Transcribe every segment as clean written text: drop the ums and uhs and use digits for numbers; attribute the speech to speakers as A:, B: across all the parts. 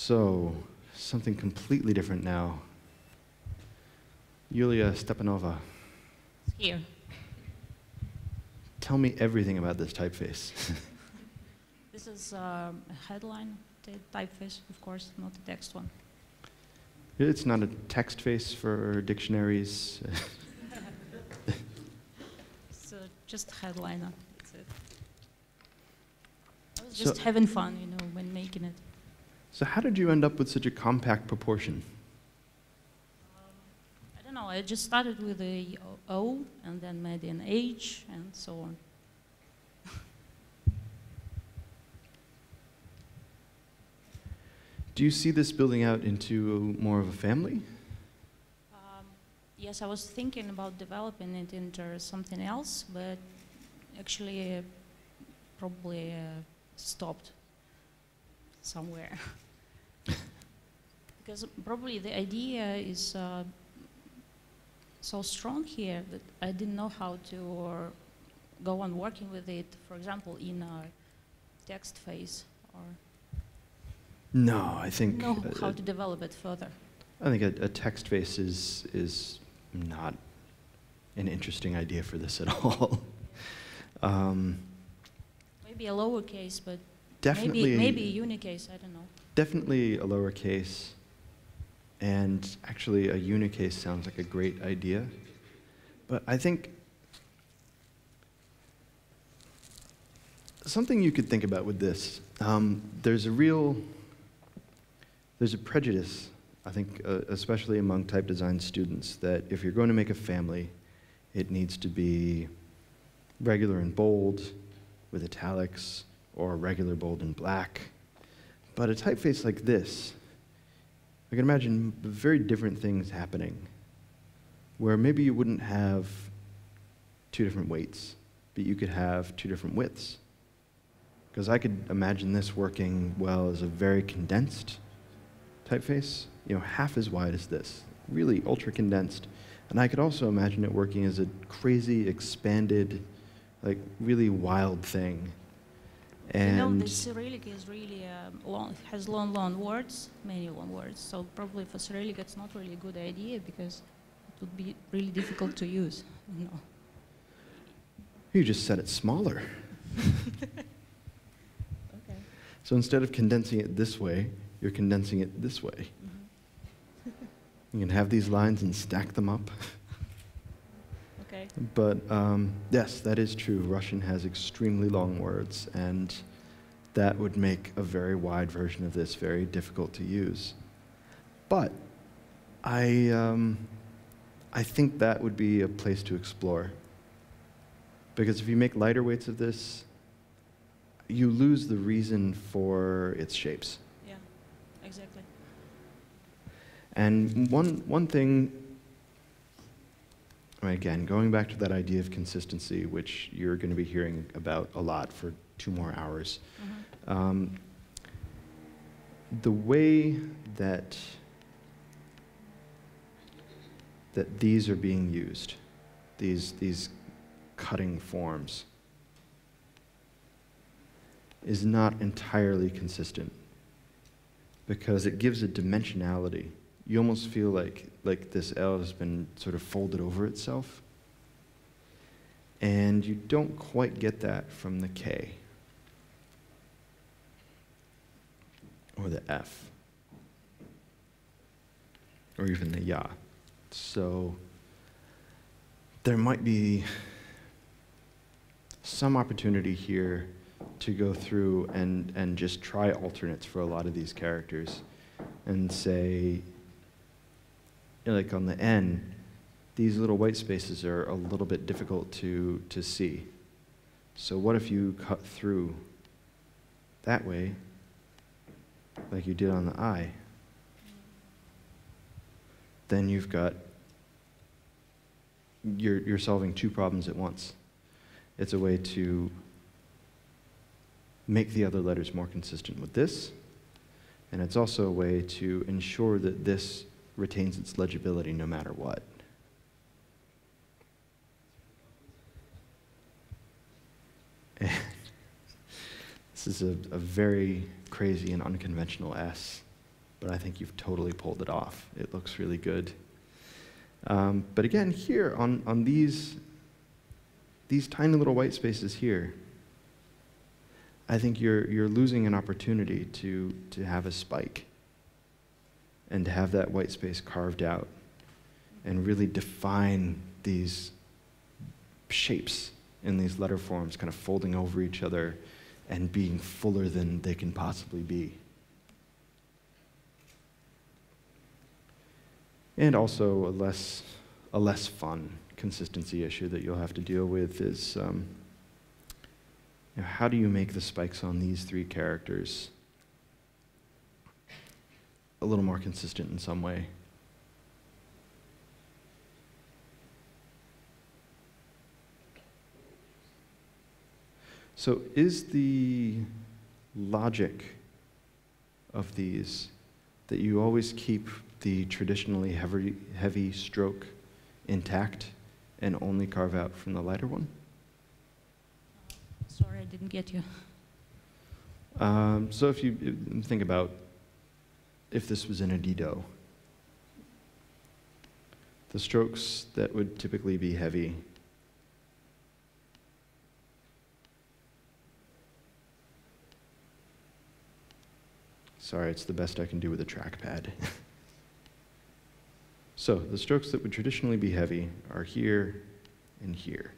A: So, something completely different now. Yulia Stepanova,
B: Here.
A: tell me everything about this typeface.
B: This is a headline typeface, of course, not a text one.
A: It's not a text face for dictionaries.
B: It's just a headliner. That's it. I was just having fun, you know, when making it.
A: So how did you end up with such a compact proportion?
B: I don't know. I just started with a O and then made an H and so on.
A: Do you see this building out into more of a family?
B: Yes, I was thinking about developing it into something else, but actually probably stopped somewhere. Because probably the idea is so strong here that I didn't know how to go on working with it, for example, in a text phase, or
A: No, I think
B: know how to develop it further.
A: I think a text face is not an interesting idea for this at all.
B: Maybe a lowercase, but
A: Definitely,
B: maybe a unicase, I don't know.
A: definitely a lowercase, and actually a unicase sounds like a great idea. But I think something you could think about with this, there's a prejudice, I think, especially among type design students, that if you're going to make a family, it needs to be regular and bold with italics, or regular bold and black. But a typeface like this, I can imagine very different things happening, where maybe you wouldn't have two different weights, but you could have two different widths. Because I could imagine this working well as a very condensed typeface, you know, half as wide as this, really ultra condensed. And I could also imagine it working as a crazy, expanded, like really wild thing. And
B: you know, the Cyrillic is really long, has long words, many long words. So probably for Cyrillic, it's not really a good idea because it would be really difficult to use. You know.
A: You just said it smaller.
B: Okay.
A: So instead of condensing it this way, you're condensing it this way.
B: Mm-hmm.
A: You can have these lines and stack them up.
B: Okay.
A: But yes, that is true. Russian has extremely long words, and that would make a very wide version of this very difficult to use. But I think that would be a place to explore. Because if you make lighter weights of this, you lose the reason for its shapes.
B: Yeah, exactly.
A: And one thing, again, going back to that idea of consistency, which you're going to be hearing about a lot for 2 more hours, the way that these are being used, these cutting forms, is not entirely consistent, because it gives a dimensionality. You almost feel like this L has been sort of folded over itself, and you don't quite get that from the K or the F or even the Ya. So there might be some opportunity here to go through and just try alternates for a lot of these characters and say, like on the N, these little white spaces are a little bit difficult to see. So what if you cut through that way, like you did on the I? Then you've got, you're solving 2 problems at once. It's a way to make the other letters more consistent with this, and it's also a way to ensure that this retains its legibility no matter what. And this is a very crazy and unconventional S. but I think you've totally pulled it off. It looks really good. But again, here on these tiny little white spaces here, I think you're losing an opportunity to have a spike and to have that white space carved out and really define these shapes in these letter forms kind of folding over each other and being fuller than they can possibly be. And also a less fun consistency issue that you'll have to deal with is how do you make the spikes on these three characters a little more consistent in some way? So is the logic of these that you always keep the traditionally heavy stroke intact and only carve out from the lighter one?
B: Sorry, I didn't get you.
A: So if you think about if this was in a Dido, the strokes that would typically be heavy sorry, it's the best I can do with a trackpad. So the strokes that would traditionally be heavy are here and here.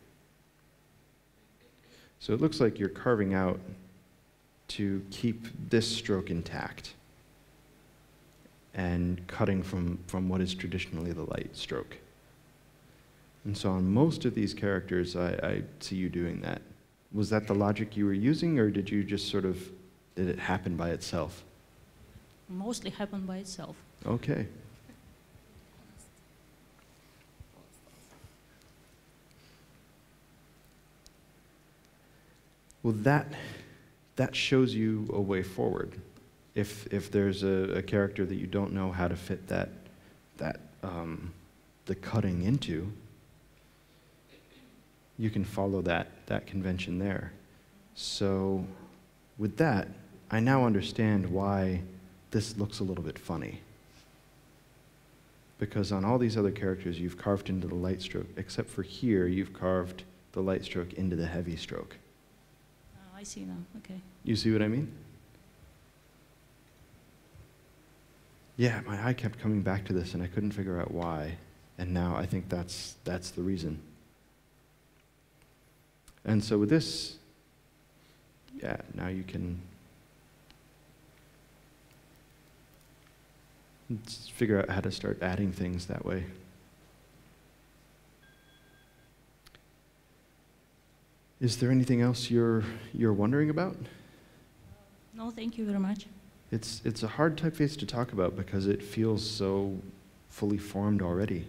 A: So it looks like you're carving out to keep this stroke intact and cutting from what is traditionally the light stroke. And so on most of these characters, I see you doing that. Was that the logic you were using, or did you just did it happen by itself?
B: Mostly happened by itself.
A: Okay. Well, that shows you a way forward. If there's a character that you don't know how to fit the cutting into, you can follow that convention there. So with that, I now understand why this looks a little bit funny. Because on all these other characters, you've carved into the light stroke, except for here, you've carved the light stroke into the heavy stroke.
B: Oh, I see now, okay.
A: You see what I mean? Yeah, my eye kept coming back to this and I couldn't figure out why. And now I think that's the reason. And so with this, yeah, now you can figure out how to start adding things that way. Is there anything else you're wondering about?
B: No, thank you very much.
A: It's a hard typeface to talk about because it feels so fully formed already.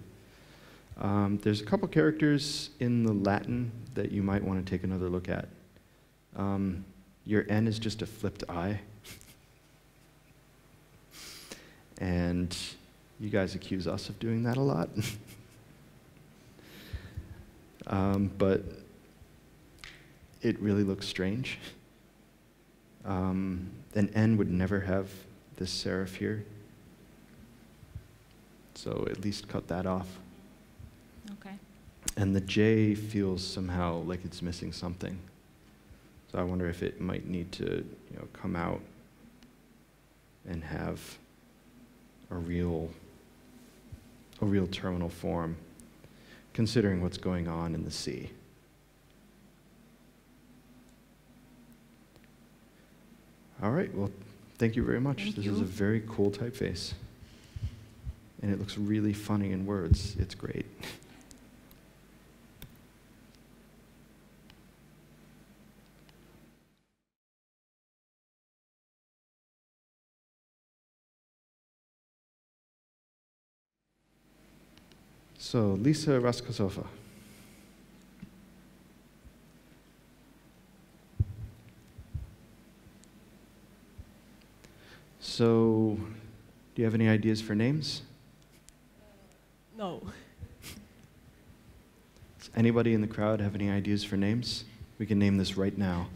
A: There's a couple characters in the Latin that you might want to take another look at. Your N is just a flipped I. And you guys accuse us of doing that a lot. But it really looks strange. An N would never have this serif here. So at least cut that off.
B: Okay.
A: And the J feels somehow like it's missing something. So I wonder if it might need to, come out and have a real terminal form, considering what's going on in the C. All right, well, thank you very much. This is a very cool typeface. And it looks really funny in words. It's great. So, Lisa Raskosova. So, do you have any ideas for names?
C: No.
A: Does anybody in the crowd have any ideas for names? We can name this right now.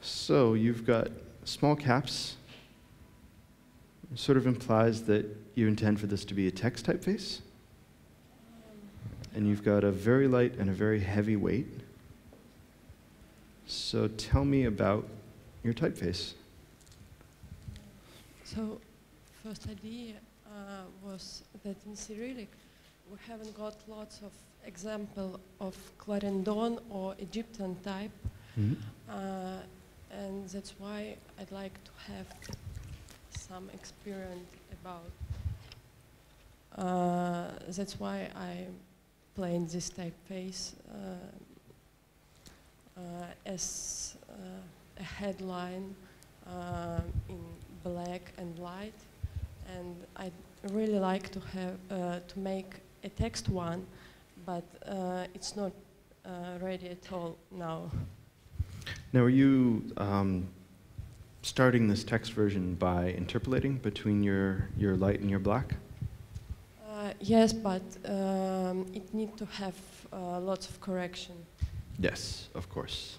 A: So you've got small caps. Sort of implies that you intend for this to be a text typeface. And you've got a very light and a very heavy weight. So tell me about your typeface.
C: So, first idea was that in Cyrillic we haven't got lots of example of Clarendon or Egyptian type, and that's why I'd like to have some experience about. That's why I playing this typeface as a headline in black and light, and I'd really like to have to make a text one, but it's not ready at all now.
A: Now, are you starting this text version by interpolating between your light and your black?
C: Yes, but it needs to have lots of correction.
A: Yes, of course.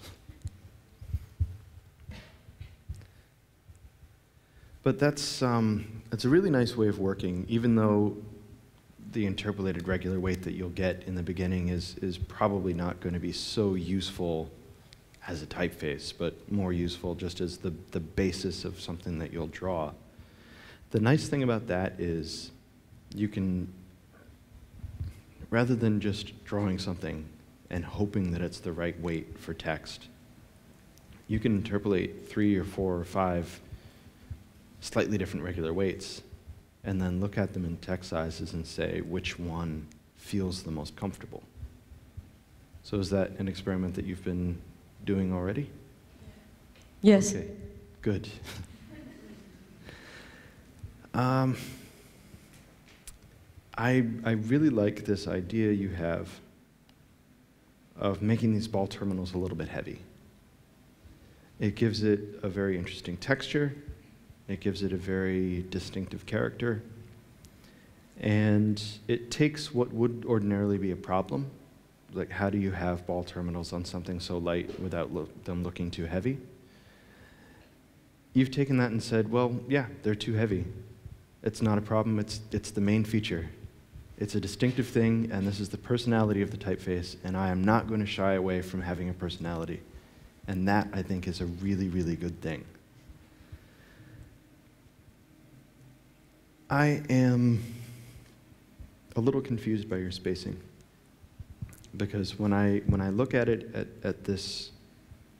A: But that's a really nice way of working, even though the interpolated regular weight that you'll get in the beginning is probably not going to be so useful as a typeface, but more useful just as the basis of something that you'll draw. The nice thing about that is you can, rather than just drawing something and hoping that it's the right weight for text, you can interpolate 3 or 4 or 5 slightly different regular weights and then look at them in text sizes and say which one feels the most comfortable. So is that an experiment that you've been doing already?
C: Yes.
A: Okay, good. I really like this idea you have of making these ball terminals a little bit heavy. It gives it a very interesting texture. It gives it a very distinctive character. And it takes what would ordinarily be a problem, like how do you have ball terminals on something so light without them looking too heavy? You've taken that and said, well, yeah, they're too heavy. It's not a problem, it's the main feature. It's a distinctive thing, and this is the personality of the typeface, and I am not going to shy away from having a personality. And that, I think, is a really, really good thing. I am a little confused by your spacing, because when I look at it at this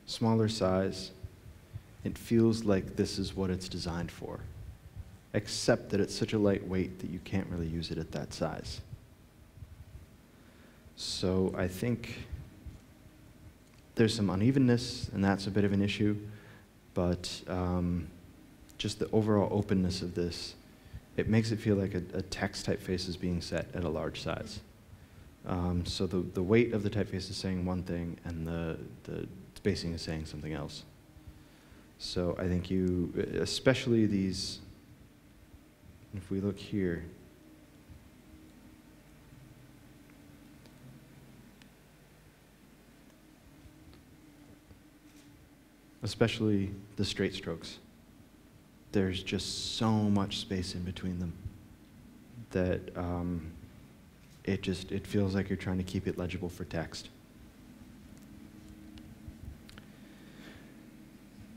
A: smaller size, it feels like this is what it's designed for, except that it's such a light weight that you can't really use it at that size. So I think there's some unevenness, and that's a bit of an issue, but just the overall openness of this, it makes it feel like a text typeface is being set at a large size. So the weight of the typeface is saying one thing, and the spacing is saying something else. So I think you, especially these, if we look here, especially the straight strokes, there's just so much space in between them that it feels like you're trying to keep it legible for text.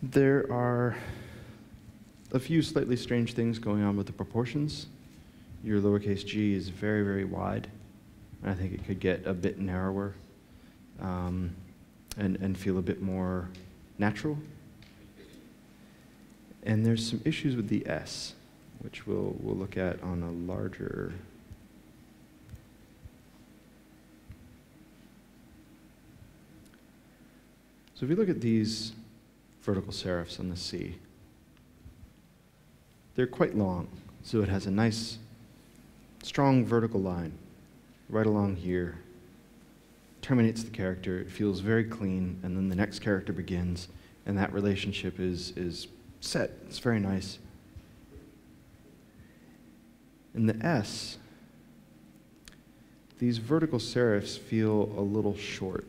A: There are a few slightly strange things going on with the proportions. Your lowercase g is very, very wide. I think it could get a bit narrower and feel a bit more natural. And there's some issues with the S, which we'll look at on a larger. So if you look at these vertical serifs on the C, they're quite long. So it has a nice, strong vertical line right along here, terminates the character, it feels very clean, and then the next character begins, and that relationship is set. It's very nice. In the S, these vertical serifs feel a little short.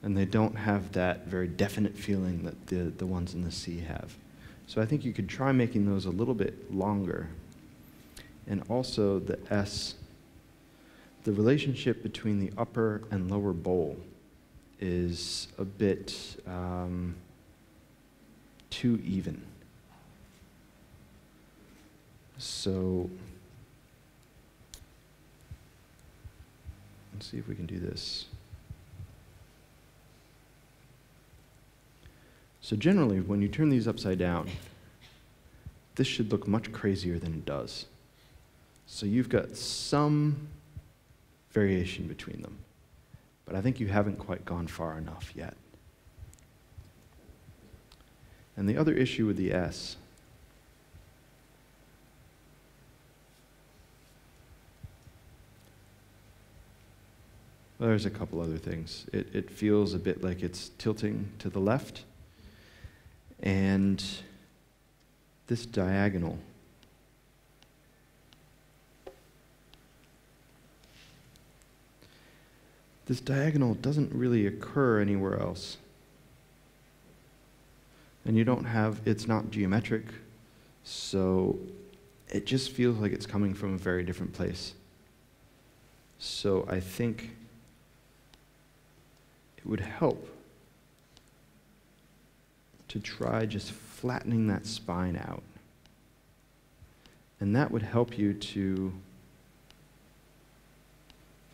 A: and they don't have that very definite feeling that the ones in the C have. So I think you could try making those a little bit longer. And also the S, the relationship between the upper and lower bowl is a bit too even. So let's see if we can do this. So generally, when you turn these upside down, this should look much crazier than it does. So you've got some variation between them, but I think you haven't quite gone far enough yet. And the other issue with the S well, there's a couple other things. It feels a bit like it's tilting to the left. And this diagonal doesn't really occur anywhere else. And you don't have, it's not geometric, so it just feels like it's coming from a very different place. So I think it would help to try just flattening that spine out. And that would help you to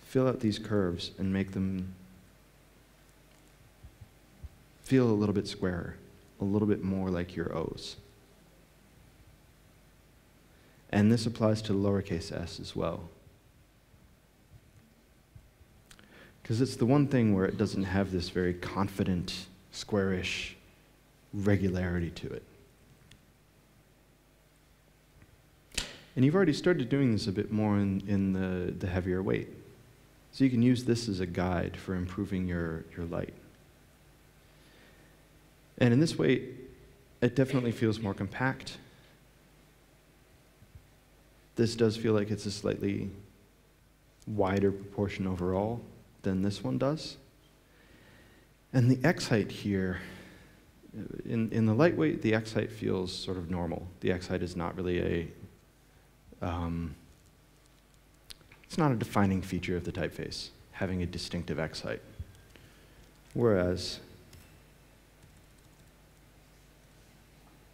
A: fill out these curves and make them feel a little bit squarer, a little bit more like your O's. And this applies to lowercase s as well. Because it's the one thing where it doesn't have this very confident, squarish regularity to it. And you've already started doing this a bit more in the heavier weight. So you can use this as a guide for improving your light. And in this way, it definitely feels more compact. This does feel like it's a slightly wider proportion overall than this one does. And the X height here, in the lightweight, the X height feels sort of normal. The X height is not really it's not a defining feature of the typeface, having a distinctive X height. Whereas,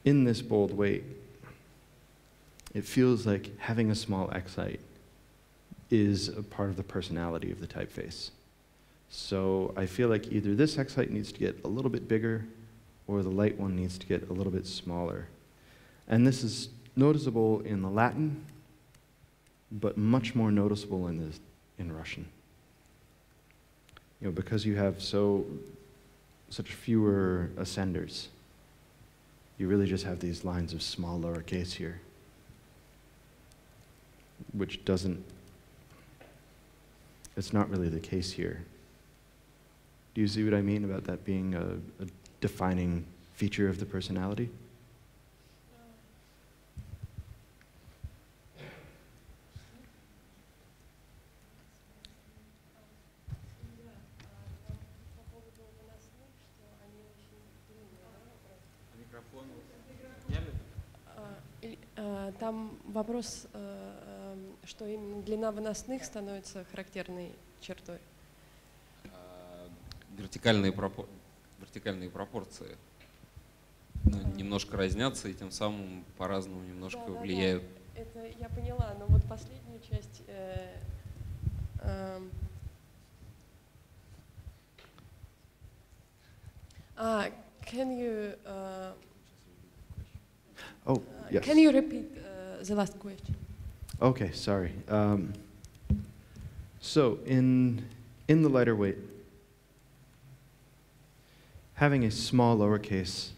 A: in this bold weight, it feels like having a small X height is a part of the personality of the typeface. So I feel like either this X height needs to get a little bit bigger, or the light one needs to get a little bit smaller. And this is noticeable in the Latin, but much more noticeable in Russian. You know, because you have such fewer ascenders, you really just have these lines of small lowercase here, which doesn't, it's not really the case here. Do you see what I mean about that being a defining feature of the personality?
C: Там вопрос, что именно длина выносных становится характерной чертой.
D: Вертикальные пропорции немножко разнятся и тем самым по-разному немножко влияют.
C: Да, это я поняла, но вот последнюю часть. Can you?
A: Oh, yes.
C: Can you repeat the last question?
A: Okay, sorry. So in the lighter weight, having a small lowercase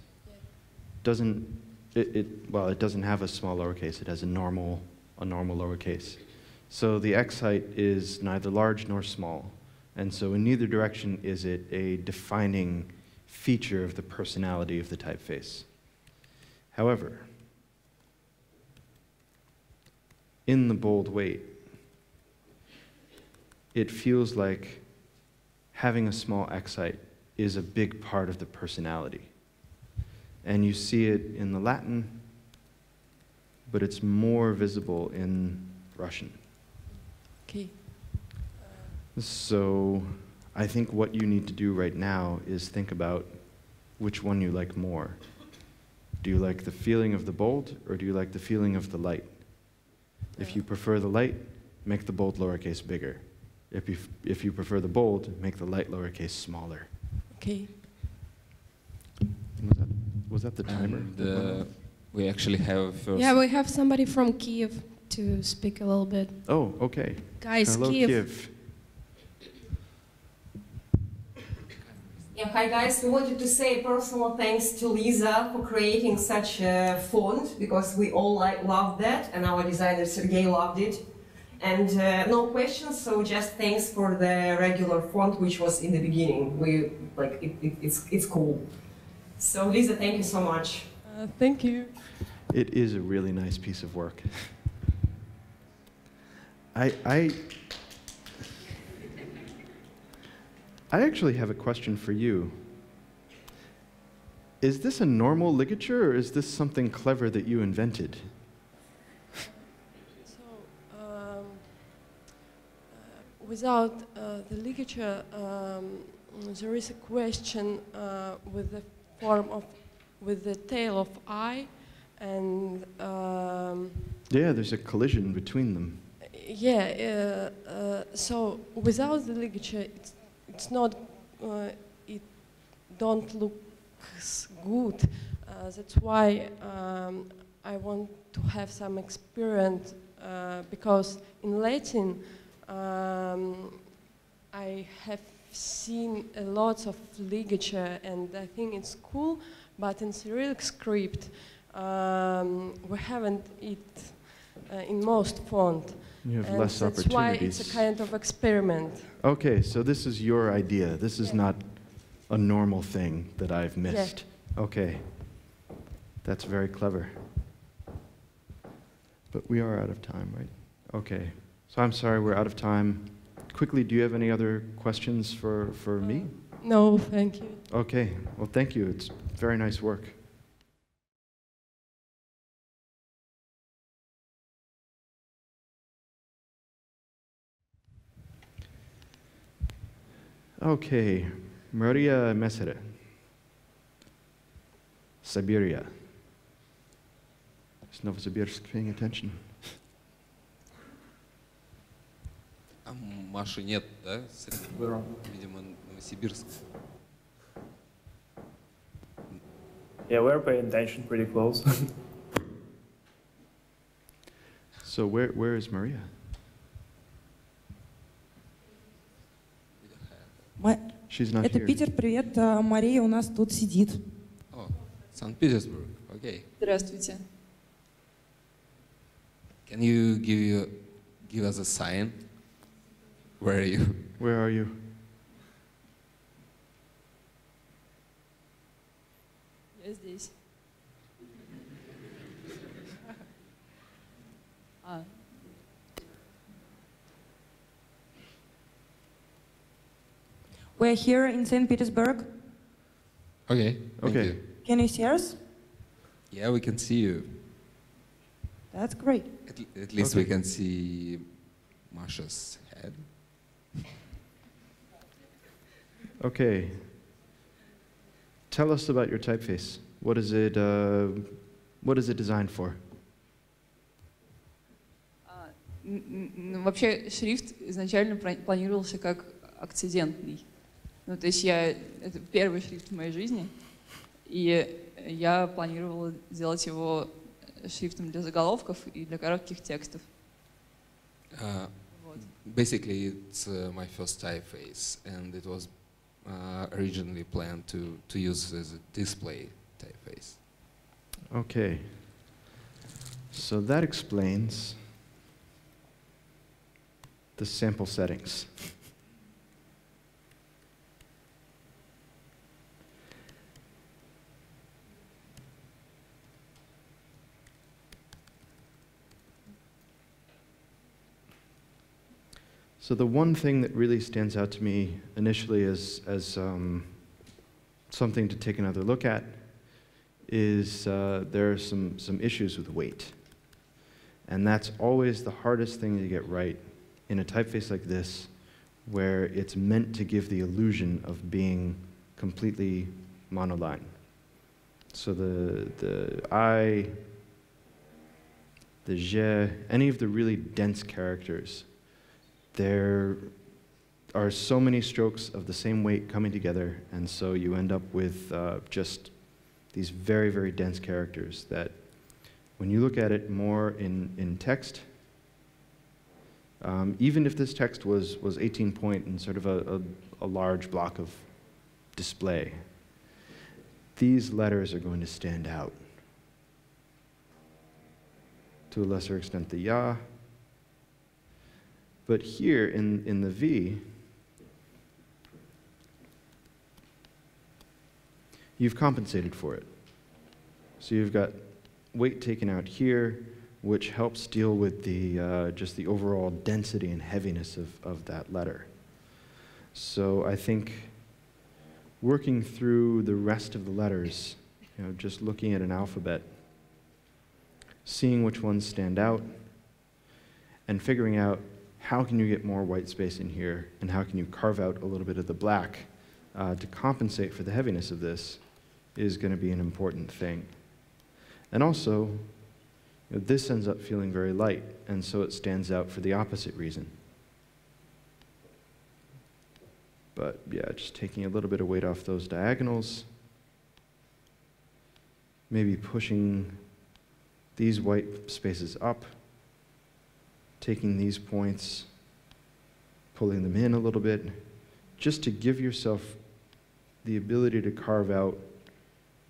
A: doesn't, it doesn't have a small lowercase, it has a normal lowercase. So the X height is neither large nor small. And so in neither direction is it a defining feature of the personality of the typeface. However, in the bold weight, it feels like having a small X height is a big part of the personality. And you see it in the Latin, but it's more visible in Russian.
C: Okay.
A: So I think what you need to do right now is think about which one you like more. Do you like the feeling of the bold, or do you like the feeling of the light? If you prefer the light, make the bold lowercase bigger. If you prefer the bold, make the light lowercase smaller.
C: Okay.
A: Was that the timer?
D: And we actually have first.
E: Yeah, we have somebody from Kiev to speak a little bit.
A: Oh, okay.
E: Guys,
A: Hello,
E: Kiev.
F: Yeah, hi guys. We wanted to say personal thanks to Lisa for creating such a font, because we all loved that, and our designer Sergey loved it. And no questions, so just thanks for the regular font, which was in the beginning. It's cool. So Lisa, thank you so much.
C: Thank you.
A: It is a really nice piece of work. I actually have a question for you. Is this a normal ligature, or is this something clever that you invented?
C: So, without the ligature, there is a question with the form of, with the tail of I, and
A: Yeah, there's a collision between them.
C: yeah. So without the ligature, it's not. It don't look good. That's why I want to have some experience, because in Latin I have seen a lot of ligature, and I think it's cool. But in Cyrillic script, we haven't it in most font.
A: You have
C: and
A: less
C: that's
A: opportunities.
C: why it's a kind of experiment.
A: Okay, so this is your idea. This is
C: Yeah.
A: not a normal thing that I've missed. Okay. That's very clever. But we are out of time, right? Okay. So I'm sorry, we're out of time. Quickly, do you have any other questions for me?
C: No, thank you.
A: Okay. Well, thank you. It's very nice work. Okay. Maria Mesere. Siberia. Is Novosibirsk paying attention?
D: А Маши нет, да? Видимо, Новосибирск.
G: Yeah, we're paying attention pretty close.
A: So where is Maria? She's not
H: Это
A: here.
H: Питер, привет. Мария у нас тут сидит.
D: О, Санкт-Петербург. Окей.
H: Здравствуйте.
D: Can you give us a sign? Where are you?
A: Where are you?
H: Я здесь. We're here in St. Petersburg.
D: Okay. Thank
A: Okay.
D: you.
H: Can you see us?
D: Yeah, we can see you.
H: That's great.
D: At least
A: Okay.
D: we can see Masha's head.
A: Okay. Tell us about your typeface. What is it designed for?
I: Вообще шрифт изначально планировался как акцидентный. Ну, то есть это первый шрифт в моей жизни, и я планировала сделать его шрифтом для заголовков и для коротких текстов. Вот.
D: Basically, it's my first typeface, and it was originally planned to use as a display typeface.
A: Okay. So that explains the sample settings. So the one thing that really stands out to me initially as something to take another look at is there are some issues with weight. And that's always the hardest thing to get right in a typeface like this, where it's meant to give the illusion of being completely monoline. So the I, the je, any of the really dense characters, there are so many strokes of the same weight coming together, and so you end up with just these very, very dense characters that when you look at it more in text, even if this text was 18 point and sort of a large block of display, these letters are going to stand out. To a lesser extent, the ya. But here in the V, you've compensated for it. So you've got weight taken out here, which helps deal with the just the overall density and heaviness of that letter. So I think working through the rest of the letters, just looking at an alphabet, seeing which ones stand out, and figuring out how can you get more white space in here, and how can you carve out a little bit of the black to compensate for the heaviness of this is going to be an important thing. And also, this ends up feeling very light, and so it stands out for the opposite reason. But yeah, just taking a little bit of weight off those diagonals, maybe pushing these white spaces up, taking these points, pulling them in a little bit, just to give yourself the ability to carve out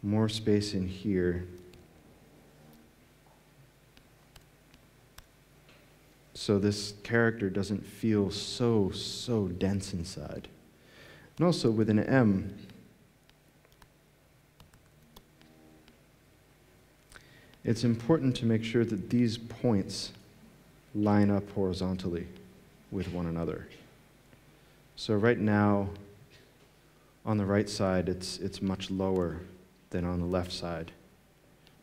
A: more space in here, so this character doesn't feel so dense inside. And also with an M, it's important to make sure that these points line up horizontally with one another. So right now, on the right side, it's much lower than on the left side,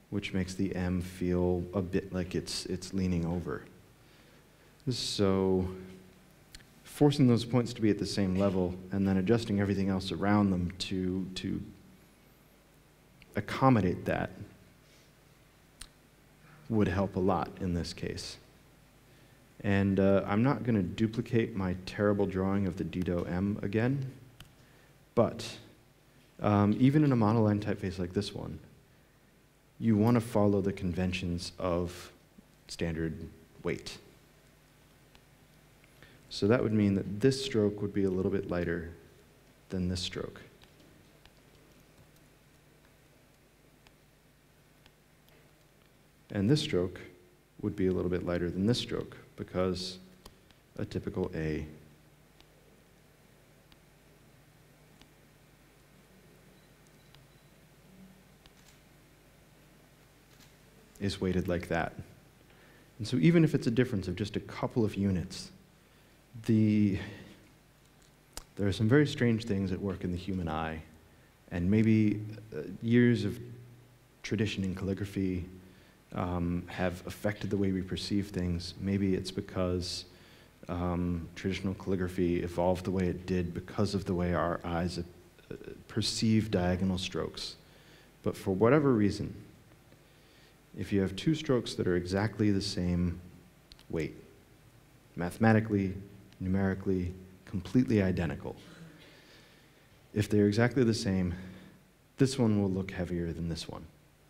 A: which makes the M feel a bit like it's leaning over. So forcing those points to be at the same level and then adjusting everything else around them to accommodate that would help a lot in this case. And I'm not going to duplicate my terrible drawing of the Dido M again, but even in a monoline typeface like this one, you want to follow the conventions of standard weight. So that would mean that this stroke would be a little bit lighter than this stroke. And this stroke would be a little bit lighter than this stroke, because a typical A is weighted like that. And so even if it's a difference of just a couple of units, there are some very strange things at work in the human eye, and maybe years of tradition in calligraphy have affected the way we perceive things. Maybe it's because traditional calligraphy evolved the way it did because of the way our eyes perceive diagonal strokes. But for whatever reason, if you have two strokes that are exactly the same weight, mathematically, numerically, completely identical, if they're exactly the same, this one will look heavier than this one.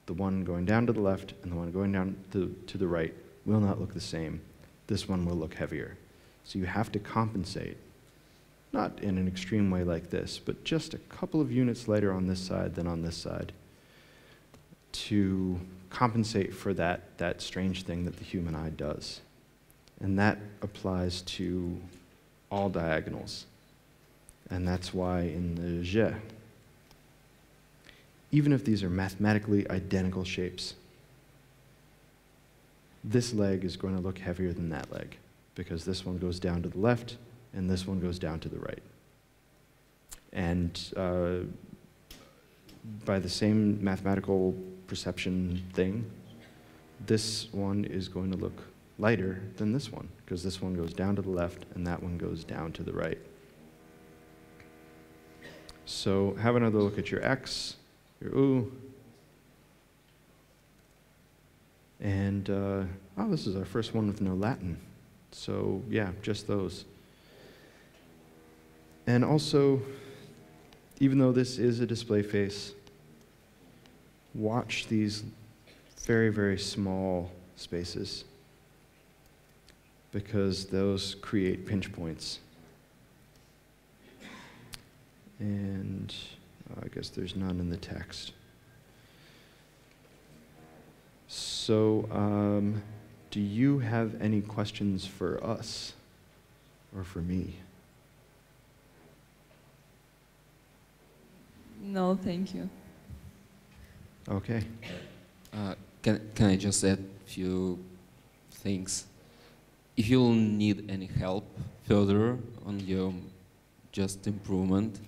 A: The one going down to the left and the one going down to the right will not look the same. This one will look heavier. So you have to compensate, not in an extreme way like this, but just a couple of units lighter on this side than on this side to compensate for that strange thing that the human eye does. And that applies to all diagonals. And that's why in the je, even if these are mathematically identical shapes, this leg is going to look heavier than that leg, because this one goes down to the left and this one goes down to the right. And by the same mathematical perception thing, this one is going to look lighter than this one, because this one goes down to the left and that one goes down to the right. So have another look at your X, your U, and oh, this is our first one with no Latin. So yeah, just those. And also, even though this is a display face, watch these very, very small spaces, because those create pinch points. And I guess there's none in the text. So, do you have any questions for us or for me?
I: No, thank you.
A: Okay.
D: Can I just add a few things? If you'll need any help further on your just improvement,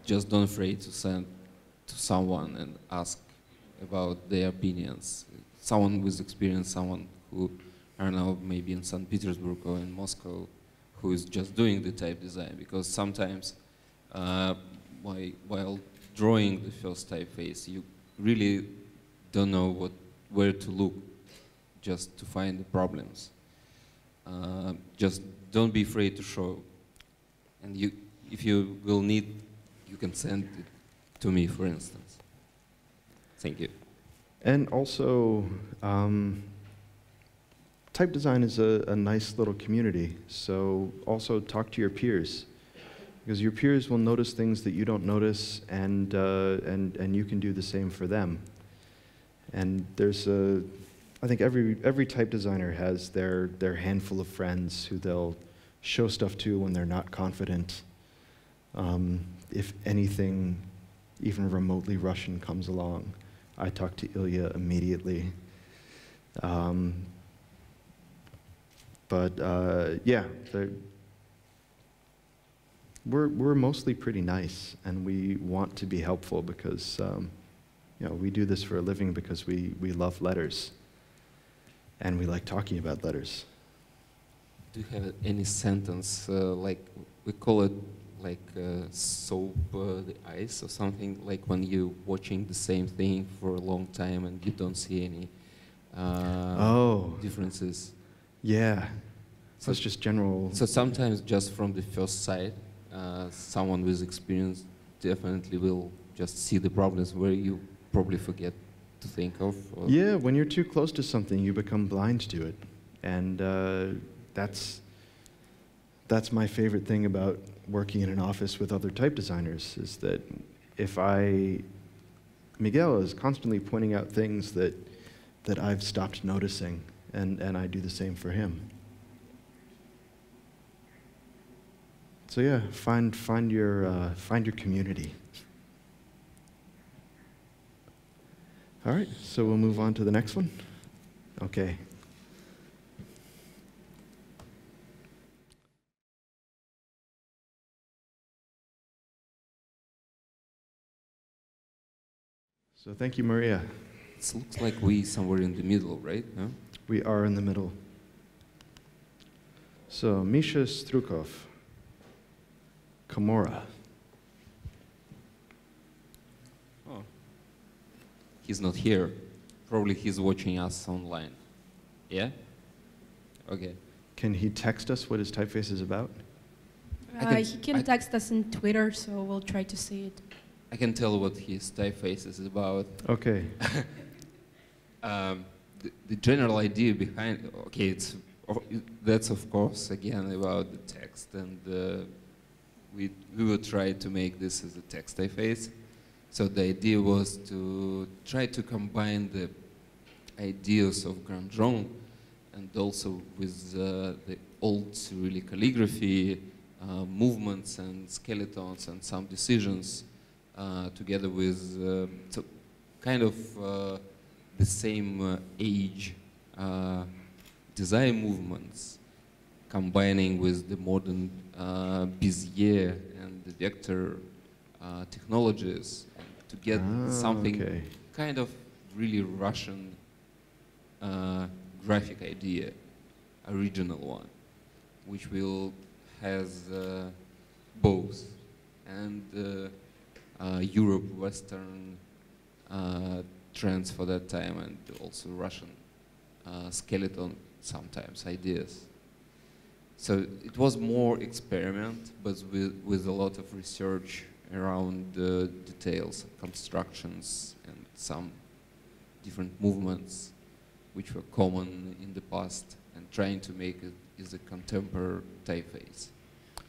D: just don't afraid to send to someone and ask about their opinions. Someone with experience, someone who, I don't know, maybe in St. Petersburg or in Moscow, who is just doing the type design. Because sometimes while drawing the first typeface, you really don't know where to look just to find the problems. Just don't be afraid to show. And if you will need, you can send it to me, for instance. Thank you.
A: And also, type design is a nice little community, so also talk to your peers, because your peers will notice things that you don't notice, and you can do the same for them. And there's I think every type designer has their handful of friends who they'll show stuff to when they're not confident. If anything, even remotely Russian comes along, I talk to Ilya immediately. Yeah, we're mostly pretty nice, and we want to be helpful because you know, we do this for a living because we love letters, and we like talking about letters.
D: Do you have any sentence, like we call it like soap the ice or something, like when you're watching the same thing for a long time and you don't see any differences?
A: Yeah,
D: so
A: it's just general.
D: So sometimes just from the first sight, someone with experience definitely will just see the problems where you probably forget to think of. Or
A: yeah, when you're too close to something, you become blind to it, and that's my favorite thing about working in an office with other type designers, is that Miguel is constantly pointing out things that I've stopped noticing, and I do the same for him. So yeah, find your community. All right, so we'll move on to the next one. Okay. So thank you, Maria.
D: it looks like we somewhere in the middle, right? No?
A: We are in the middle. So Misha Strukov, Kamora.
D: Oh. He's not here. Probably he's watching us online. Yeah? Okay.
A: Can he text us what his typeface is about?
E: He can text us on Twitter, so we'll try to see it.
D: I can tell what his typeface is about.
A: Okay.
D: The general idea behind, okay, that's of course again about the text, and we will try to make this as a text typeface. So the idea was to try to combine the ideas of Grand Rond and also with the old Cyrillic calligraphy, movements and skeletons and some decisions, together with so kind of the same age design movements, combining with the modern Bezier and the vector technologies to get something kind of really Russian graphic idea, original one, which will has both and Europe, Western trends for that time, and also Russian skeleton sometimes ideas. So it was more experiment, but with a lot of research around the details, constructions, and some different movements which were common in the past, and trying to make it is a contemporary typeface.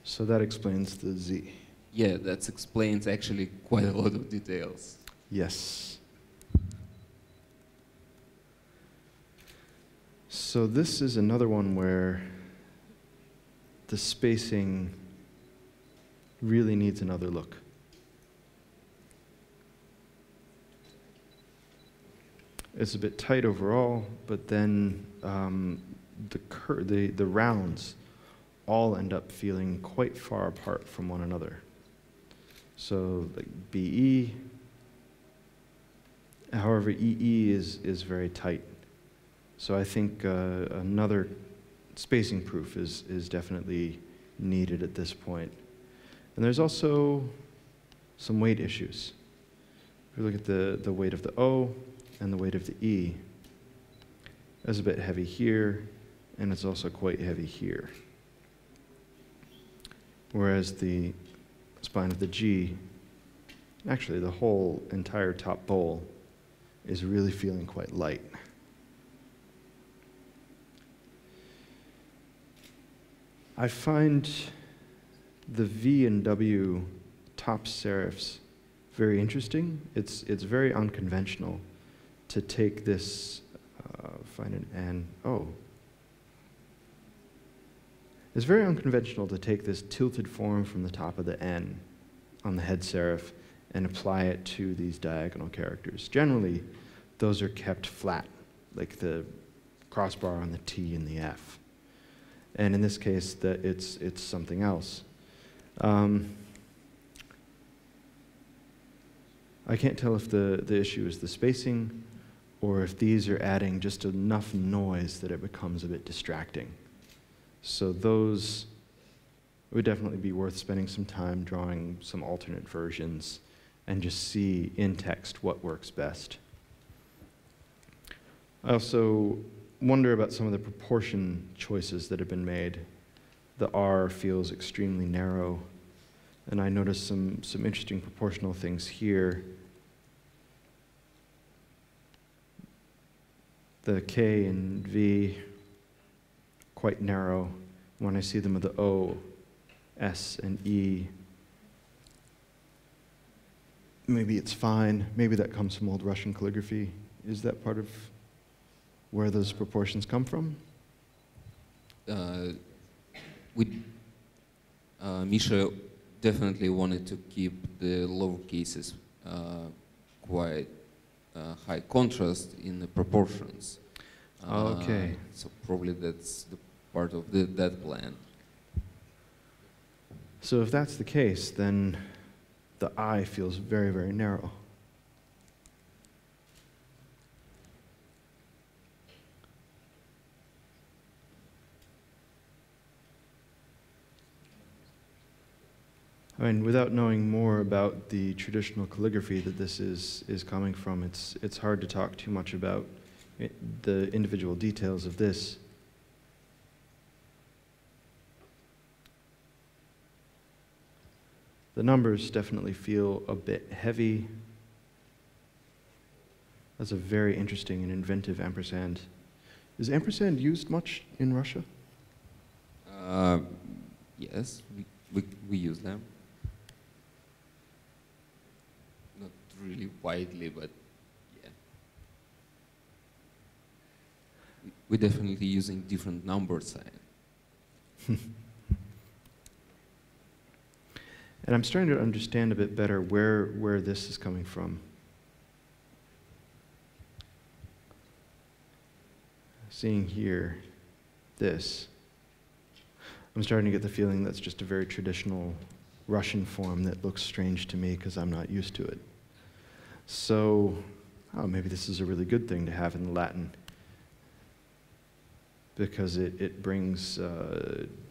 A: So that explains the Z.
D: Yeah, that explains actually quite a lot of details.
A: Yes. So this is another one where the spacing really needs another look. It's a bit tight overall, but then the rounds all end up feeling quite far apart from one another. So like BE, however EE is very tight. So I think another spacing proof is definitely needed at this point. And there's also some weight issues. If you look at the weight of the O and the weight of the E, it's a bit heavy here, and it's also quite heavy here. Whereas the spine of the G, actually the whole entire top bowl, is really feeling quite light. I find the V and W top serifs very interesting. It's very unconventional to take this, find an N, oh. It's very unconventional to take this tilted form from the top of the N on the head serif and apply it to these diagonal characters. Generally, those are kept flat, like the crossbar on the T and the F. And in this case, it's something else. I can't tell if the issue is the spacing or if these are adding just enough noise that it becomes a bit distracting. So those would definitely be worth spending some time drawing some alternate versions and just see in text what works best. I also wonder about some of the proportion choices that have been made. The R feels extremely narrow, and I noticed some interesting proportional things here. The K and V, quite narrow. When I see them with the O, S, and E, maybe it's fine. Maybe that comes from old Russian calligraphy. Is that part of where those proportions come from?
D: Misha definitely wanted to keep the lower cases quite high contrast in the proportions.
A: Okay.
D: So probably that's the part of that plan.
A: So if that's the case, then the I feels very, very narrow. I mean, without knowing more about the traditional calligraphy that this is coming from, it's hard to talk too much about the individual details of this. The numbers definitely feel a bit heavy. That's a very interesting and inventive ampersand. Is ampersand used much in Russia?
D: Yes, we use them. Not really widely, but yeah. We're definitely using different number signs.
A: And I'm starting to understand a bit better where this is coming from. Seeing here, this, I'm starting to get the feeling that's just a very traditional Russian form that looks strange to me because I'm not used to it. So, oh, maybe this is a really good thing to have in Latin, because it brings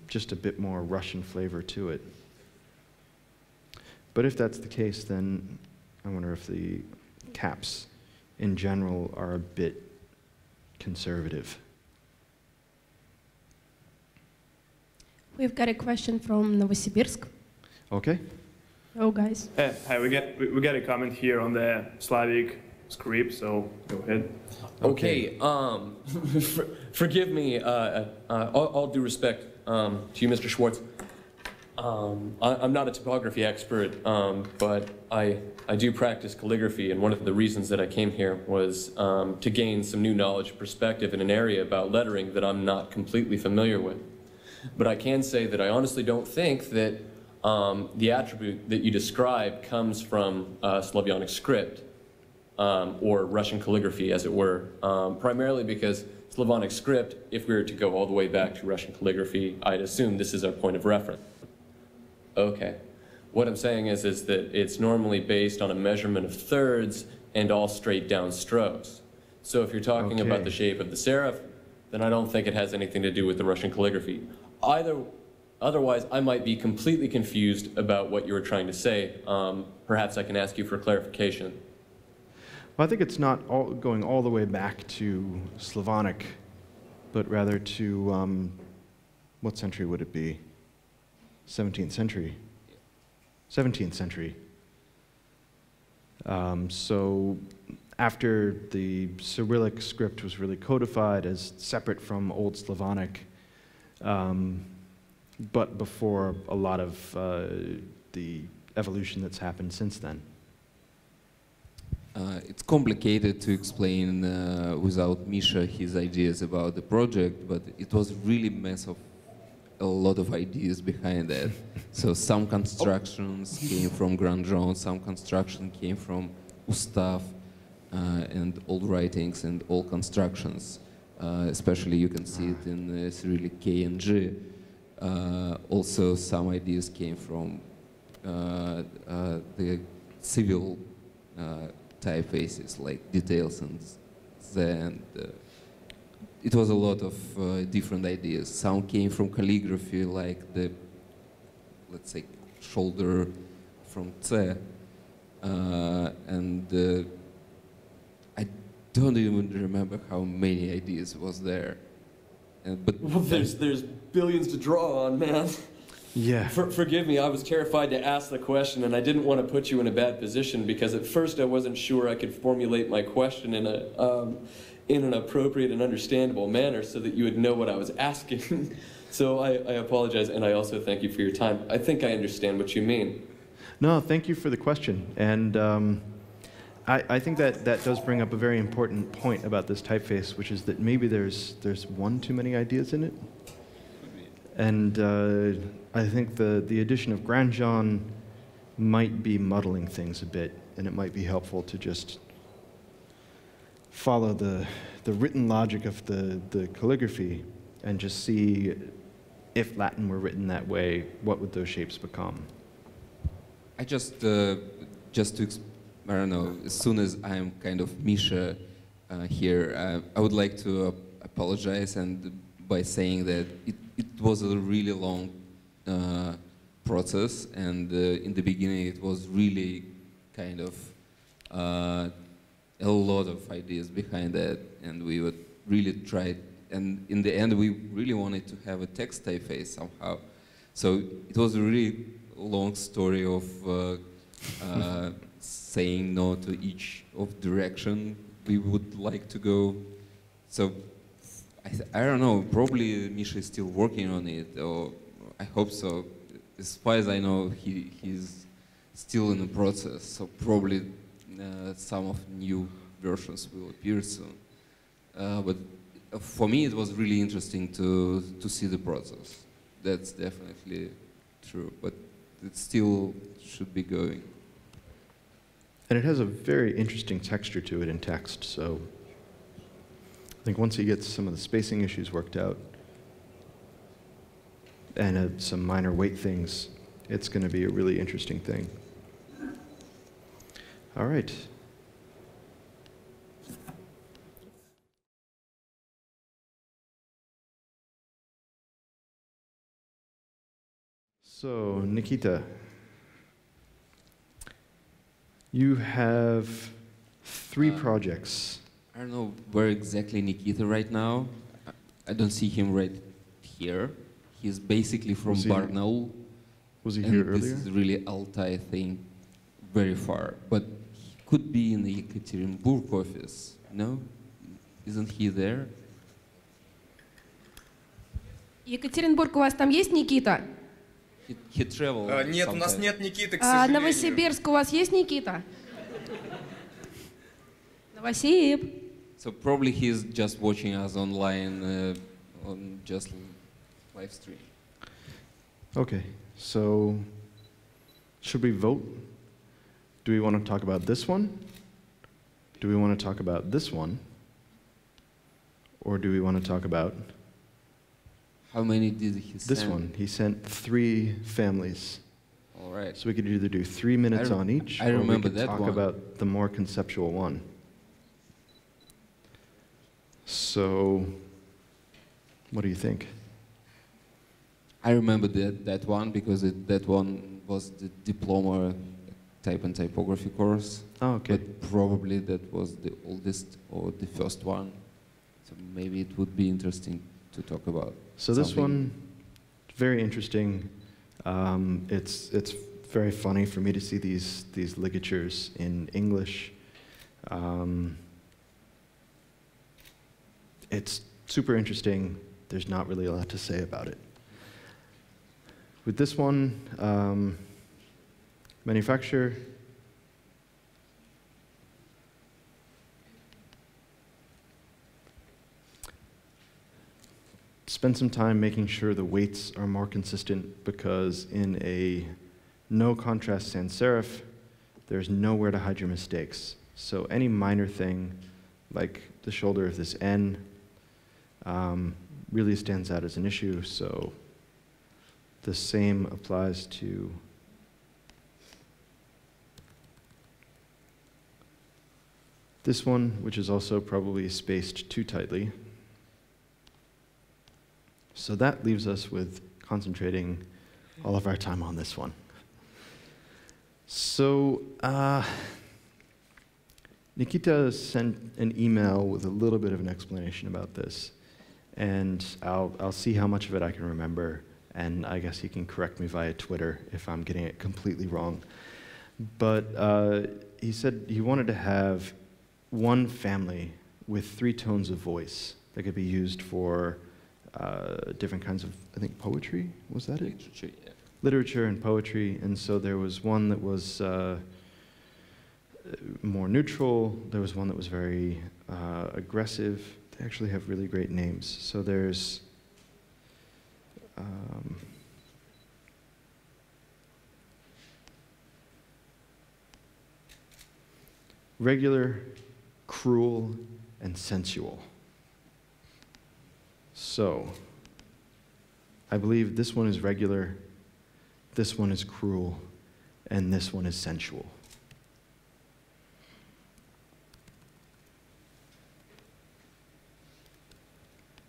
A: just a bit more Russian flavor to it. But if that's the case, then I wonder if the caps in general are a bit conservative.
E: We've got a question from Novosibirsk.
A: Okay.
E: Oh, guys.
G: Hi, we get a comment here on the Slavic script, so go ahead.
J: Okay. Forgive me. All due respect to you, Mr. Schwartz. I'm not a typography expert, but I do practice calligraphy, and one of the reasons that I came here was to gain some new knowledge and perspective in an area about lettering that I'm not completely familiar with. But I can say that I honestly don't think that the attribute that you describe comes from Slavonic script, or Russian calligraphy, as it were, primarily because Slavonic script, if we were to go all the way back to Russian calligraphy, I'd assume this is our point of reference. Okay. What I'm saying is that it's normally based on a measurement of thirds and all straight down strokes. So if you're talking about the shape of the serif, then I don't think it has anything to do with the Russian calligraphy. Otherwise, I might be completely confused about what you were trying to say. Perhaps I can ask you for clarification.
A: Well, I think it's not going all the way back to Slavonic, but rather to, what century would it be? 17th century. 17th century. So after the Cyrillic script was really codified as separate from Old Slavonic, but before a lot of the evolution that's happened since then.
D: It's complicated to explain without Misha his ideas about the project, but it was really a mess of a lot of ideas behind that. So some constructions came from Grandjean, some construction came from Ustav, and old writings and old constructions. Especially you can see it in Cyrillic K and G. Also some ideas came from the civil typefaces like details and then it was a lot of different ideas. Some came from calligraphy, like the, let's say, shoulder from C. And I don't even remember how many ideas was there. But
J: well, there's billions to draw on, man.
A: Yeah.
J: Forgive me, I was terrified to ask the question, and I didn't want to put you in a bad position because at first I wasn't sure I could formulate my question in an appropriate and understandable manner so that you would know what I was asking. So I apologize, and I also thank you for your time. I think I understand what you mean.
A: No, thank you for the question. And I think that does bring up a very important point about this typeface, which is that maybe there's one too many ideas in it. And I think the addition of Grandjean might be muddling things a bit, and it might be helpful to just follow the written logic of the calligraphy and just see if Latin were written that way, what would those shapes become?
D: I just to, I don't know, as soon as I'm kind of Misha here, I would like to apologize and by saying that it was a really long process, and in the beginning it was really kind of a lot of ideas behind that, and we would really try, and in the end we really wanted to have a text typeface somehow. So it was a really long story of saying no to each of direction we would like to go. So I don't know, probably Misha is still working on it, or I hope so. As far as I know, he's still in the process, so probably some of new versions will appear soon. But for me, it was really interesting to see the process. That's definitely true, but it still should be going.
A: And it has a very interesting texture to it in text, so I think once he gets some of the spacing issues worked out and some minor weight things, it's going to be a really interesting thing. All right. So, Nikita, you have 3 projects.
D: I don't know where exactly Nikita right now. I don't see him right here. He's basically from Barnaul.
A: Was he here earlier?
D: This is really Altai thing, very far. But he could be in the Yekaterinburg office, no? Isn't he there?
E: Екатеринбург, у вас там есть Никита?
D: He traveled.
K: Нет, у нас нет Никиты, к сожалению.
E: Новосибирск, у вас есть Никита? Новосиб.
D: So probably he's just watching us online on just live stream.
A: Okay, so should we vote? Do we want to talk about this one? Do we want to talk about this one? Or do we want to talk about
D: how many did he send?
A: This one. He sent 3 families.
D: All right.
A: So we could either do 3 minutes on each, or we could talk about the more conceptual one. So, what do you think?
D: I remember that one because that one was the diploma type and typography course.
A: Oh, okay.
D: But probably that was the oldest or the first one. So maybe it would be interesting to talk about.
A: So this one, very interesting. It's very funny for me to see these ligatures in English. It's super interesting. There's not really a lot to say about it. With this one, manufacturer. Spend some time making sure the weights are more consistent, because in a no contrast sans serif, there's nowhere to hide your mistakes. So any minor thing, like the shoulder of this N, really stands out as an issue. So the same applies to this one, which is also probably spaced too tightly. So that leaves us with concentrating all of our time on this one. So Nikita sent an email with a little bit of an explanation about this, and I'll see how much of it I can remember, and I guess he can correct me via Twitter if I'm getting it completely wrong. But he said he wanted to have one family with 3 tones of voice that could be used for different kinds of, I think, poetry, was that it?
D: Literature, yeah.
A: Literature and poetry, and so there was one that was more neutral, there was one that was very aggressive. They actually have really great names. So there's regular, cruel, and sensual. So, I believe this one is regular, this one is cruel, and this one is sensual.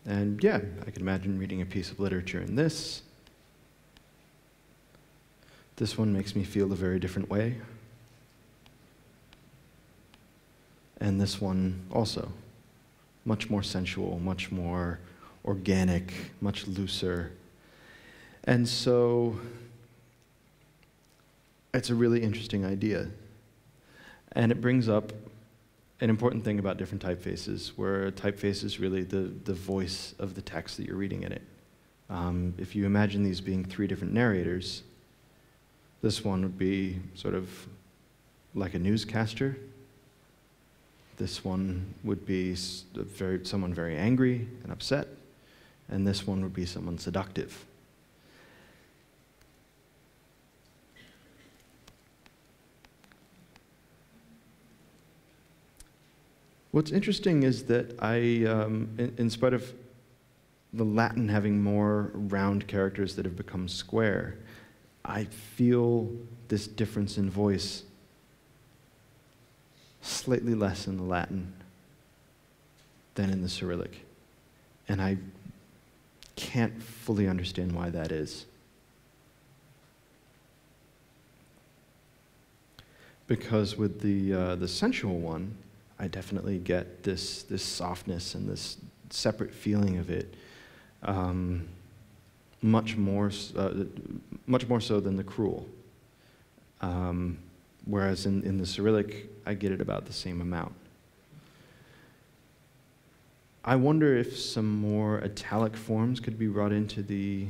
A: And yeah, I can imagine reading a piece of literature in this. This one makes me feel a very different way. And this one also, much more sensual, much more organic, much looser. And so it's a really interesting idea. And it brings up an important thing about different typefaces, where a typeface is really the voice of the text that you're reading in it. If you imagine these being 3 different narrators, this one would be sort of like a newscaster. This one would be someone very angry and upset, and this one would be someone seductive. What's interesting is that in spite of the Latin having more round characters that have become square, I feel this difference in voice slightly less in the Latin than in the Cyrillic. And I can't fully understand why that is. Because with the sensual one, I definitely get this softness and this separate feeling of it, much more so than the cruel. Whereas in the Cyrillic, I get it about the same amount. I wonder if some more italic forms could be brought into the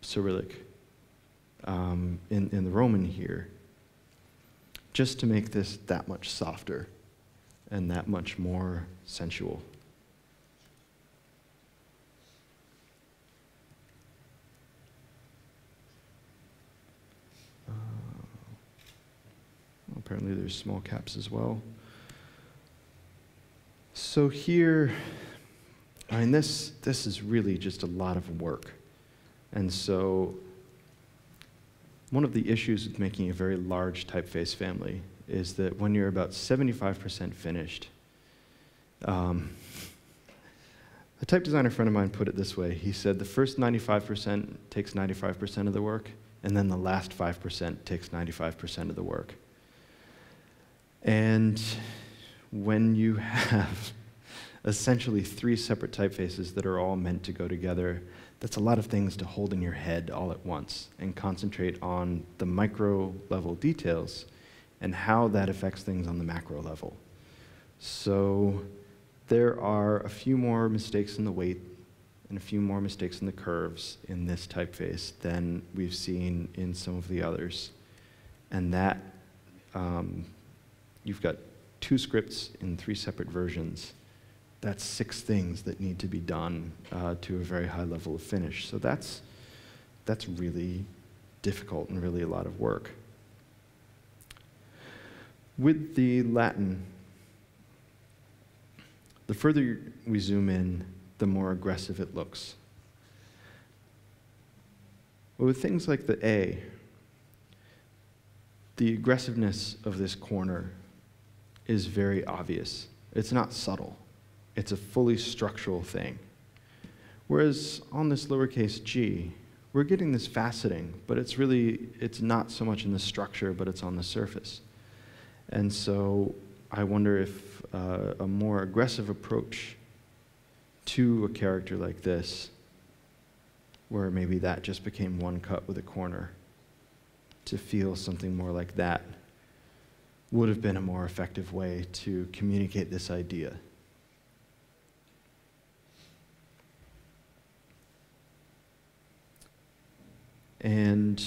A: Cyrillic in the Roman here, just to make this that much softer and that much more sensual. Apparently there's small caps as well. So here, I mean, this is really just a lot of work. And so one of the issues with making a very large typeface family is that when you're about 75% finished, a type designer friend of mine put it this way. He said the first 95% takes 95% of the work, and then the last 5% takes 95% of the work. And when you have essentially 3 separate typefaces that are all meant to go together, that's a lot of things to hold in your head all at once and concentrate on the micro level details and how that affects things on the macro level. So there are a few more mistakes in the weight and a few more mistakes in the curves in this typeface than we've seen in some of the others. And that, you've got 2 scripts in 3 separate versions. That's 6 things that need to be done to a very high level of finish. So that's really difficult and really a lot of work. With the Latin, the further we zoom in, the more aggressive it looks. But with things like the A, the aggressiveness of this corner is very obvious. It's not subtle. It's a fully structural thing. Whereas on this lowercase g, we're getting this faceting, but it's not so much in the structure, but it's on the surface. And so I wonder if a more aggressive approach to a character like this, where maybe that just became one cut with a corner, to feel something more like that, would have been a more effective way to communicate this idea. And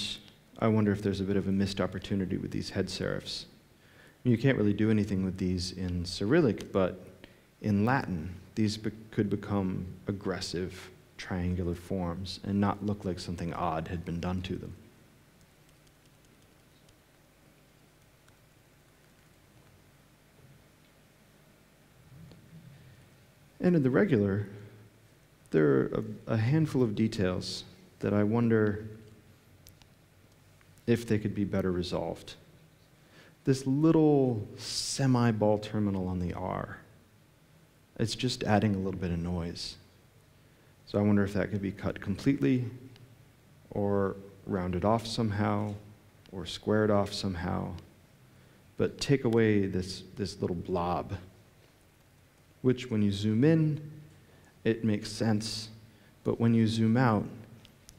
A: I wonder if there's a bit of a missed opportunity with these head serifs. You can't really do anything with these in Cyrillic, but in Latin, these could become aggressive triangular forms and not look like something odd had been done to them. And in the regular, there are a handful of details that I wonder if they could be better resolved. This little semi-ball terminal on the R, it's just adding a little bit of noise. So I wonder if that could be cut completely, or rounded off somehow, or squared off somehow, but take away this little blob, which when you zoom in, it makes sense, but when you zoom out,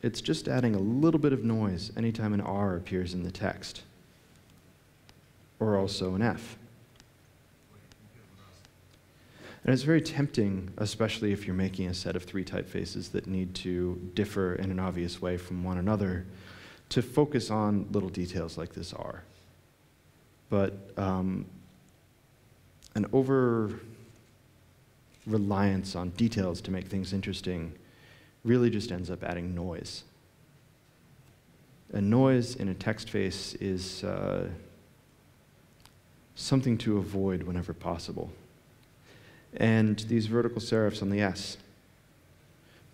A: it's just adding a little bit of noise anytime an R appears in the text, or also an F. And it's very tempting, especially if you're making a set of 3 typefaces that need to differ in an obvious way from one another, to focus on little details like this R. But an over-reliance on details to make things interesting really just ends up adding noise. And noise in a text face is something to avoid whenever possible. And these vertical serifs on the S,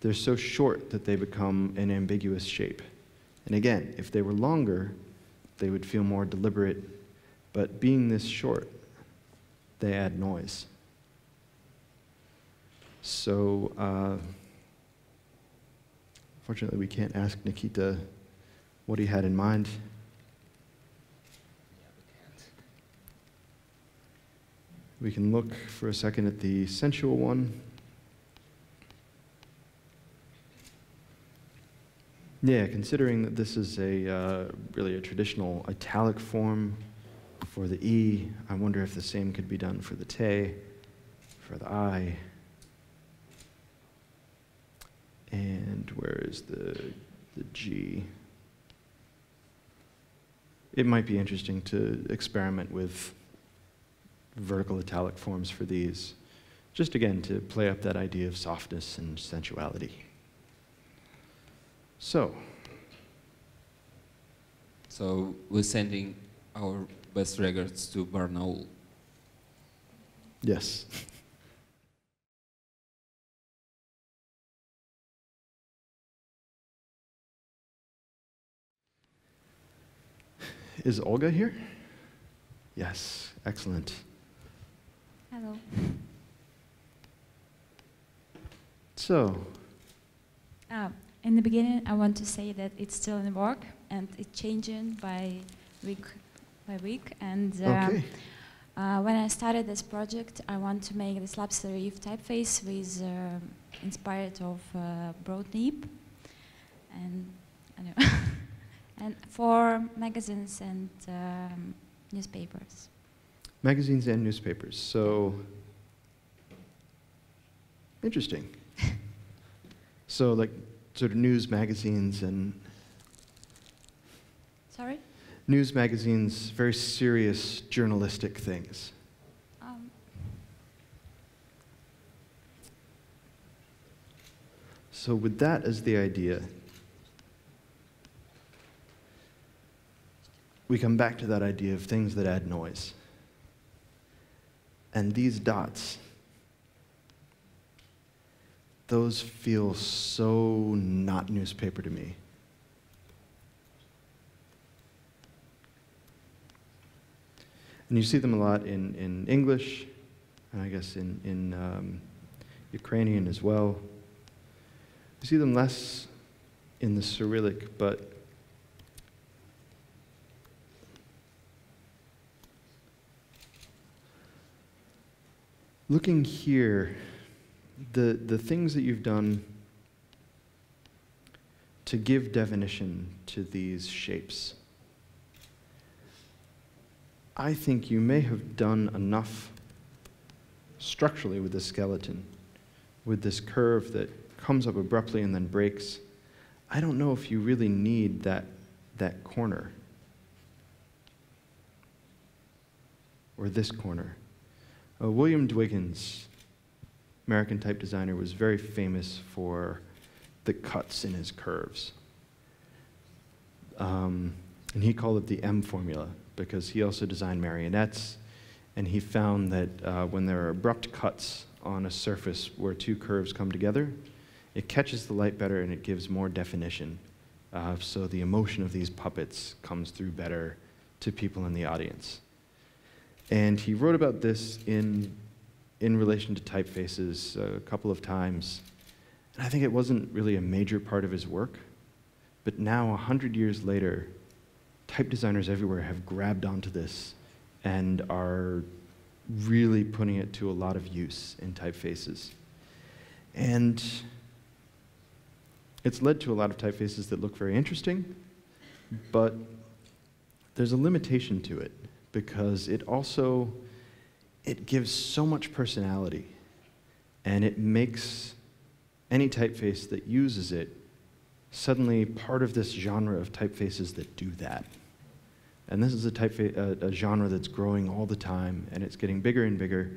A: they're so short that they become an ambiguous shape. And again, if they were longer, they would feel more deliberate, but being this short, they add noise. So, fortunately, we can't ask Nikita what he had in mind. We can look for a second at the sensual one. Yeah, considering that this is a really a traditional italic form for the E, I wonder if the same could be done for the te, for the I. And where is the G? It might be interesting to experiment with vertical italic forms for these, just again to play up that idea of softness and sensuality. So
D: we're sending our best regards to Barnaul.
A: Yes. Is Olga here? Yes, excellent.
L: Hello.
A: So.
L: In the beginning, I want to say that it's still in work and it's changing by week. And
A: Okay.
L: When I started this project, I want to make the slab serif typeface with inspired of broad nib, and I know, and for magazines and newspapers.
A: Magazines and newspapers. So interesting. So like sort of news magazines and.
L: Sorry?
A: News magazines, very serious journalistic things. So with that as the idea, we come back to that idea of things that add noise. And these dots, those feel so not newspaper to me. And you see them a lot in English, and I guess in Ukrainian as well. You see them less in the Cyrillic, but looking here, the things that you've done to give definition to these shapes, I think you may have done enough structurally with the skeleton, with this curve that comes up abruptly and then breaks. I don't know if you really need that corner, or this corner. William Dwiggins, American type designer, was very famous for the cuts in his curves. And he called it the M formula, because he also designed marionettes, and he found that when there are abrupt cuts on a surface where two curves come together, it catches the light better and it gives more definition. So the emotion of these puppets comes through better to people in the audience. And he wrote about this in relation to typefaces a couple of times. And I think it wasn't really a major part of his work, but now 100 years later, type designers everywhere have grabbed onto this and are really putting it to a lot of use in typefaces. And it's led to a lot of typefaces that look very interesting, but there's a limitation to it because it gives so much personality, and it makes any typeface that uses it suddenly part of this genre of typefaces that do that. And this is a genre that's growing all the time, and it's getting bigger and bigger.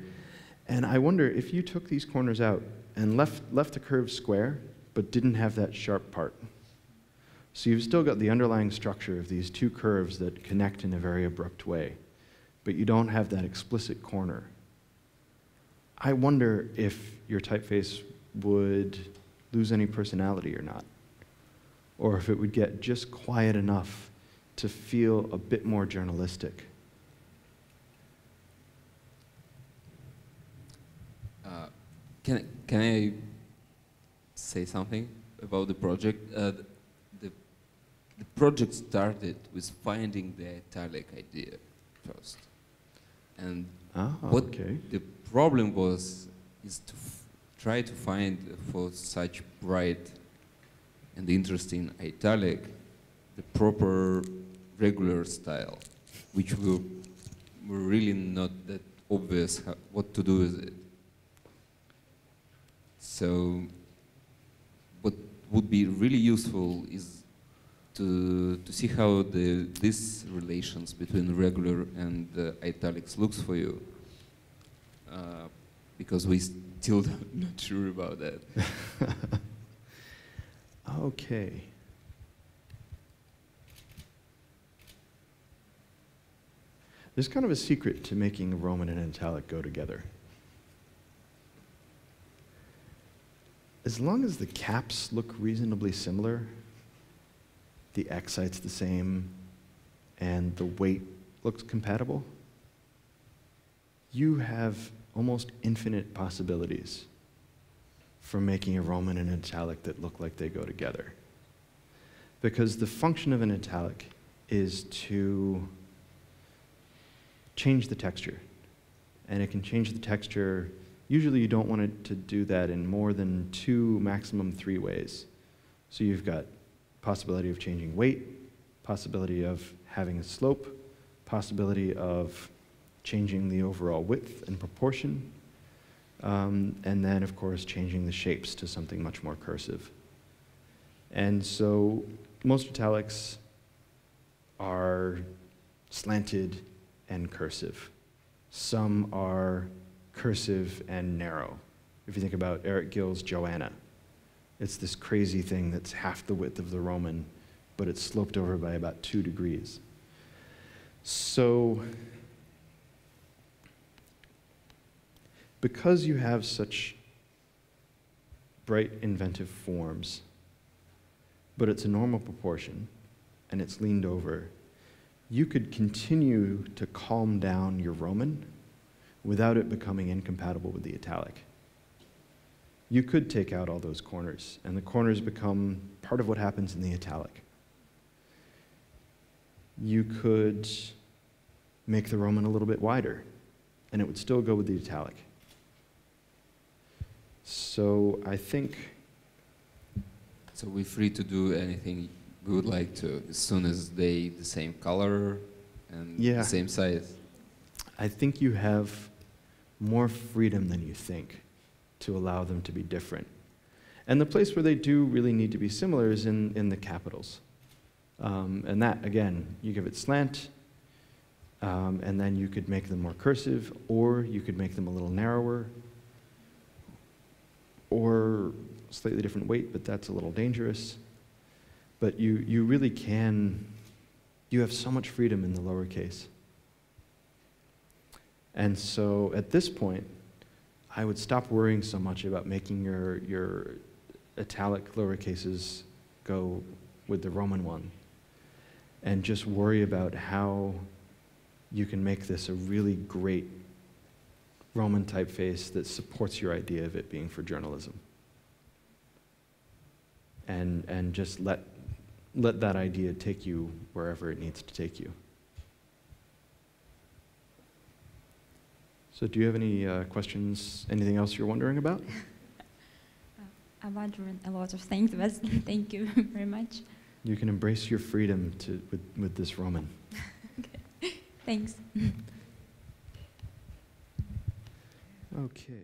A: And I wonder if you took these corners out and left the curve square, but didn't have that sharp part. So you've still got the underlying structure of these two curves that connect in a very abrupt way, but you don't have that explicit corner. I wonder if your typeface would lose any personality or not. or if it would get just quiet enough to feel a bit more journalistic.
D: Can I say something about the project? The project started with finding the italic idea first. And what the problem was is to try to find for such bright and interesting italic the proper regular style, which were really not that obvious what to do with it. So what would be really useful is to see how these relations between regular and italics looks for you, because we still not sure about that.
A: Okay. There's kind of a secret to making Roman and italic go together. As long as the caps look reasonably similar, the excite's the same, and the weight looks compatible, you have almost infinite possibilities for making a Roman and an italic that look like they go together. Because the function of an italic is to change the texture. And it can change the texture. Usually you don't want it to do that in more than 2, maximum 3 ways. So you've got possibility of changing weight, possibility of having a slope, possibility of changing the overall width and proportion, and then, of course, changing the shapes to something much more cursive. And so most italics are slanted and cursive. Some are cursive and narrow. If you think about Eric Gill's Joanna, it's this crazy thing that's half the width of the Roman, but it's sloped over by about 2 degrees. So, because you have such bright, inventive forms, but it's a normal proportion, and it's leaned over, you could continue to calm down your Roman without it becoming incompatible with the italic. You could take out all those corners, and the corners become part of what happens in the italic. You could make the Roman a little bit wider, and it would still go with the italic. So I think...
D: So we're free to do anything we would like to, as soon as they the same color and the same size?
A: I think you have more freedom than you think to allow them to be different. And the place where they do really need to be similar is in the capitals. And that, again, you give it slant, and then you could make them more cursive, or you could make them a little narrower, or slightly different weight, but that's a little dangerous. But you really can, you have so much freedom in the lowercase. And so at this point, I would stop worrying so much about making your italic lowercases go with the Roman one, and just worry about how you can make this a really great Roman typeface that supports your idea of it being for journalism. And just let that idea take you wherever it needs to take you. So do you have any questions, anything else you're wondering about?
L: I'm wondering a lot of things, but thank you very much.
A: You can embrace your freedom with this Roman.
L: Okay. Thanks.
A: Okay.